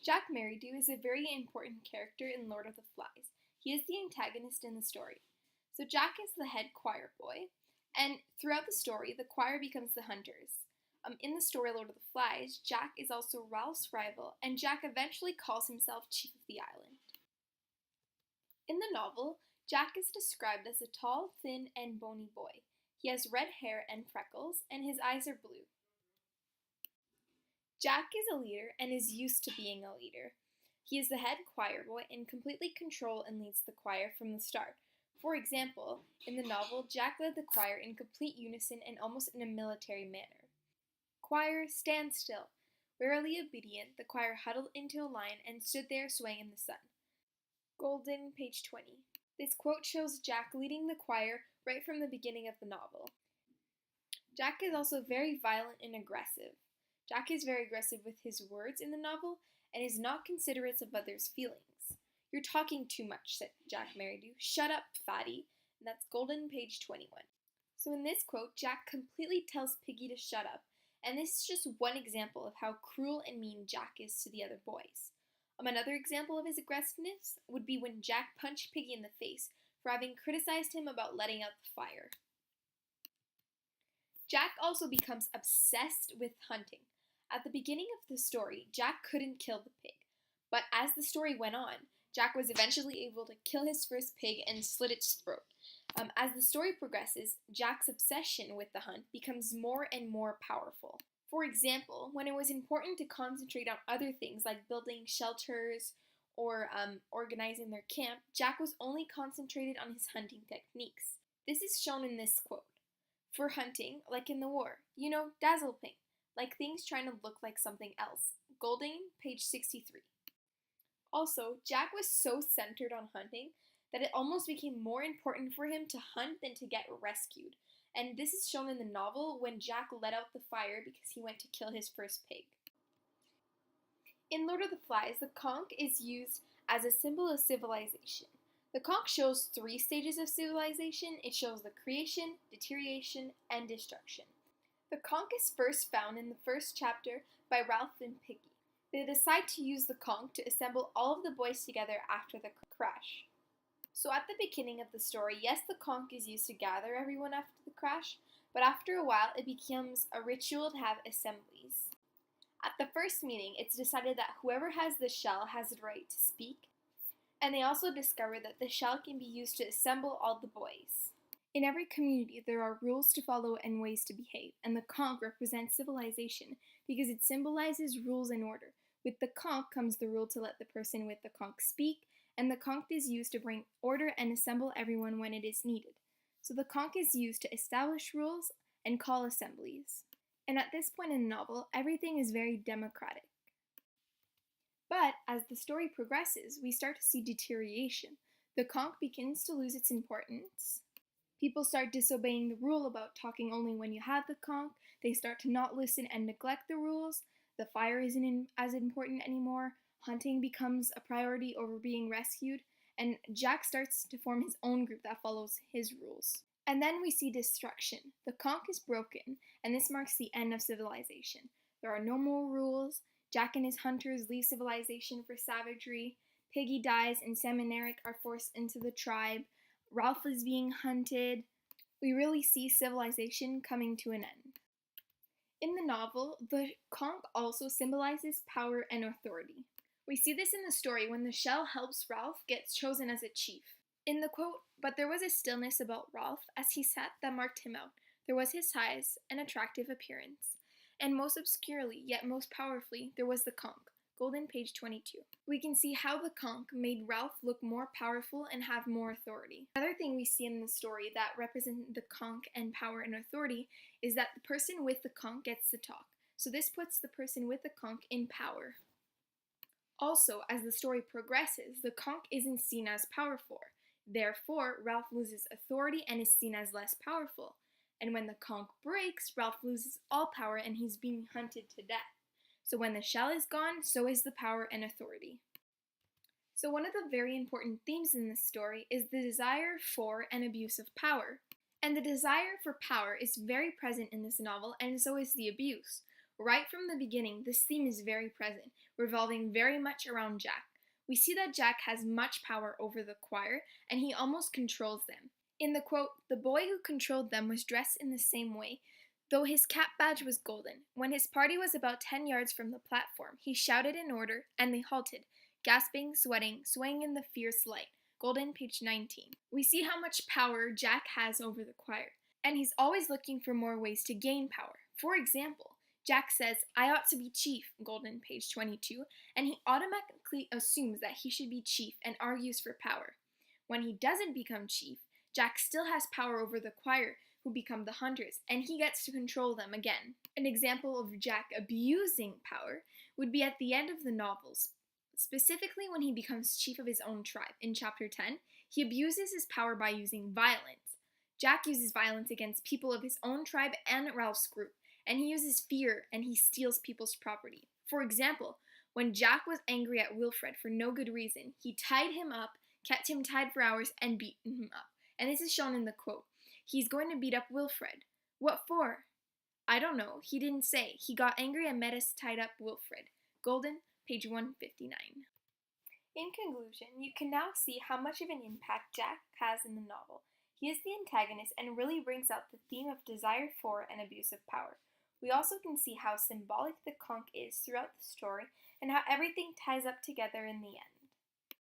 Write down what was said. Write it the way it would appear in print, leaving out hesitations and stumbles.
Jack Merridew is a very important character in Lord of the Flies. He is the antagonist in the story. So Jack is the head choir boy, and throughout the story, the choir becomes the hunters. In the story Lord of the Flies, Jack is also Ralph's rival, and Jack eventually calls himself chief of the island. In the novel, Jack is described as a tall, thin, and bony boy. He has red hair and freckles, and his eyes are blue. Jack is a leader and is used to being a leader. He is the head choir boy and completely controls and leads the choir from the start. For example, in the novel, Jack led the choir in complete unison and almost in a military manner. Choir, stand still. Warily obedient, the choir huddled into a line and stood there swaying in the sun. Golden, page 20. This quote shows Jack leading the choir right from the beginning of the novel. Jack is also very violent and aggressive. Jack is very aggressive with his words in the novel and is not considerate of others' feelings. You're talking too much, said Jack Merridew. Shut up, fatty. And that's Golden, page 21. So in this quote, Jack completely tells Piggy to shut up, and this is just one example of how cruel and mean Jack is to the other boys. Another example of his aggressiveness would be when Jack punched Piggy in the face for having criticized him about letting out the fire. Jack also becomes obsessed with hunting. At the beginning of the story, Jack couldn't kill the pig, but as the story went on, Jack was eventually able to kill his first pig and slit its throat. As the story progresses, Jack's obsession with the hunt becomes more and more powerful. For example, when it was important to concentrate on other things like building shelters or organizing their camp, Jack was only concentrated on his hunting techniques. This is shown in this quote. For hunting, like in the war, dazzle paint. Like things trying to look like something else. Golding, page 63. Also, Jack was so centered on hunting that it almost became more important for him to hunt than to get rescued. And this is shown in the novel when Jack let out the fire because he went to kill his first pig. In Lord of the Flies, the conch is used as a symbol of civilization. The conch shows 3 stages of civilization. It shows the creation, deterioration, and destruction. The conch is first found in the first chapter by Ralph and Piggy. They decide to use the conch to assemble all of the boys together after the crash. So at the beginning of the story, yes, the conch is used to gather everyone after the crash, but after a while it becomes a ritual to have assemblies. At the first meeting, it's decided that whoever has the shell has the right to speak, and they also discover that the shell can be used to assemble all the boys. In every community, there are rules to follow and ways to behave, and the conch represents civilization because it symbolizes rules and order. With the conch comes the rule to let the person with the conch speak, and the conch is used to bring order and assemble everyone when it is needed. So the conch is used to establish rules and call assemblies. And at this point in the novel, everything is very democratic. But as the story progresses, we start to see deterioration. The conch begins to lose its importance. People start disobeying the rule about talking only when you have the conch. They start to not listen and neglect the rules. The fire isn't as important anymore. Hunting becomes a priority over being rescued. And Jack starts to form his own group that follows his rules. And then we see destruction. The conch is broken, and this marks the end of civilization. There are no more rules. Jack and his hunters leave civilization for savagery. Piggy dies, and Sam and Eric are forced into the tribe. Ralph is being hunted. We really see civilization coming to an end. In the novel, the conch also symbolizes power and authority. We see this in the story when the shell helps Ralph get chosen as a chief. In the quote, "But there was a stillness about Ralph as he sat that marked him out. There was his size and attractive appearance. And most obscurely, yet most powerfully, there was the conch." Golden, page 22. We can see how the conch made Ralph look more powerful and have more authority. Another thing we see in the story that represents the conch and power and authority is that the person with the conch gets to talk. So this puts the person with the conch in power. Also, as the story progresses, the conch isn't seen as powerful. Therefore, Ralph loses authority and is seen as less powerful. And when the conch breaks, Ralph loses all power and he's being hunted to death. So when the shell is gone, so is the power and authority. So one of the very important themes in this story is the desire for and abuse of power. And the desire for power is very present in this novel, and so is the abuse. Right from the beginning, this theme is very present. revolving very much around Jack. We see that Jack has much power over the choir, and he almost controls them. In the quote, "The boy who controlled them was dressed in the same way, though his cap badge was golden. When his party was about 10 yards from the platform, he shouted an order, and they halted, gasping, sweating, swaying in the fierce light." Golden, page 19. We see how much power Jack has over the choir, and he's always looking for more ways to gain power. For example, Jack says, "I ought to be chief," Golden, page 22, and he automatically assumes that he should be chief and argues for power. When he doesn't become chief, Jack still has power over the choir, who become the hunters, and he gets to control them again. An example of Jack abusing power would be at the end of the novels. Specifically when he becomes chief of his own tribe. In chapter 10, he abuses his power by using violence. Jack uses violence against people of his own tribe and Ralph's group, and he uses fear and he steals people's property. For example, when Jack was angry at Wilfred for no good reason, he tied him up, kept him tied for hours, and beat him up. And this is shown in the quote. "He's going to beat up Wilfred." "What for?" "I don't know. He didn't say. He got angry and made us tied up Wilfred." Golden, page 159. In conclusion, you can now see how much of an impact Jack has in the novel. He is the antagonist and really brings out the theme of desire for and abuse of power. We also can see how symbolic the conch is throughout the story and how everything ties up together in the end.